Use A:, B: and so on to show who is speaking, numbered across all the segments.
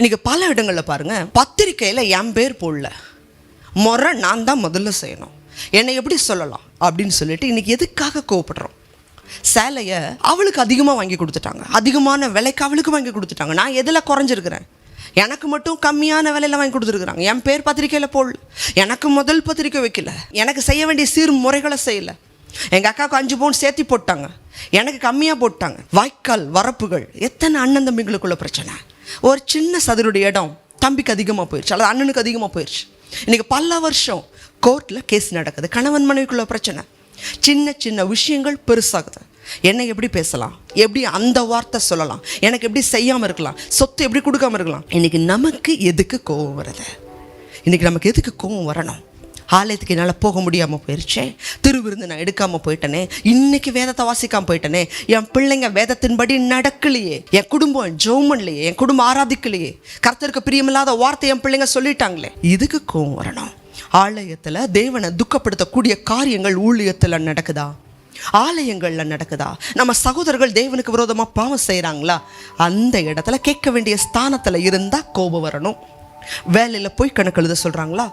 A: இன்னைக்கு பல இடங்களில் பாருங்க, பத்திரிக்கையில் என் பேர் போடல, முறை நான் தான் முதல்ல செய்யணும், என்னை எப்படி சொல்லலாம் அப்படின்னு சொல்லிட்டு இன்னைக்கு எதுக்காக கோவப்படுறோம்? சேலையை அவளுக்கு அதிகமாக வாங்கி கொடுத்துட்டாங்க, அதிகமான விலைக்கு அவளுக்கு வாங்கி கொடுத்துட்டாங்க. நான் எதில் குறைஞ்சிருக்கிறேன்? எனக்கு மட்டும் கம்மியான விலையில் வாங்கி கொடுத்துருக்குறாங்க. என் பேர் பத்திரிக்கையில் போடல, எனக்கு முதல் பத்திரிக்கை வைக்கல, எனக்கு செய்ய வேண்டிய சீர்முறைகளை செய்யலை. எங்கள் அக்காவுக்கு 5 பவுன் சேர்த்தி போட்டாங்க, எனக்கு கம்மியாக போட்டாங்க. வாய்க்கால் வரப்புகள், எத்தனை அண்ணன் தம்பிங்களுக்குள்ள பிரச்சனை. ஒரு சின்ன சதுருடைய இடம் தம்பிக்கு அதிகமாக போயிடுச்சு அல்லது அண்ணனுக்கு அதிகமாக போயிடுச்சு. இன்றைக்கி பல வருஷம் கோர்ட்டில் கேஸ் நடக்குது, கணவன் மனைவிக்குள்ள பிரச்சனை. சின்ன சின்ன விஷயங்கள் பெருசாகுது. என்னை எப்படி பேசலாம், எப்படி அந்த வார்த்தை சொல்லலாம், எனக்கு எப்படி செய்யாமல் இருக்கலாம், சொத்து எப்படி கொடுக்காமல் இருக்கலாம். இன்றைக்கி நமக்கு எதுக்கு கோபம் வருது? இன்றைக்கி நமக்கு எதுக்கு கோபம் வரணும்? ஆலயத்துக்கு என்னால் போக முடியாமல் போயிடுச்சே, திருவிருந்து நான் எடுக்காமல் போயிட்டனே, இன்னைக்கு வேதத்தை வாசிக்காமல் போயிட்டனே, என் பிள்ளைங்க வேதத்தின்படி நடக்கலையே, என் குடும்பம் ஜெபம்லையே, என் குடும்பம் ஆராதிக்கலையே, கர்த்தருக்கு பிரியமில்லாத வார்த்தை என் பிள்ளைங்க சொல்லிட்டாங்களே. இதுக்கு கோவம் வரணும். ஆலயத்தில் தேவனை துக்கப்படுத்தக்கூடிய காரியங்கள் ஊழியத்தில் நடக்குதா? ஆலயங்களில் நடக்குதா? நம்ம சகோதரர்கள் தேவனுக்கு விரோதமாக பாவம் செய்கிறாங்களா? அந்த இடத்துல கேட்க வேண்டிய ஸ்தானத்தில் இருந்தால் கோபம் வரணும். வேலையில் போய் கணக்கு எழுத சொல்கிறாங்களா,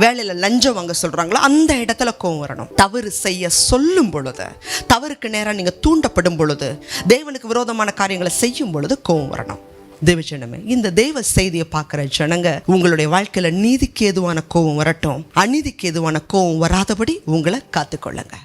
A: வேலையில் லஞ்சம் வாங்க சொல்கிறாங்களா, அந்த இடத்துல கோவம் வரணும். தவறு செய்ய சொல்லும் பொழுது, தவறுக்கு நேரம் நீங்கள் தூண்டப்படும் பொழுது, தேவனுக்கு விரோதமான காரியங்களை செய்யும் பொழுது கோவம் வரணும். தேவஜனமே, இந்த தேவ செய்தியை பார்க்குற ஜனங்க, உங்களுடைய வாழ்க்கையில் நீதிக்கு எதுவான கோவம் வரட்டும், அநீதிக்கு எதுவான கோவம் வராதபடி உங்களை காத்துக்கொள்ளுங்க.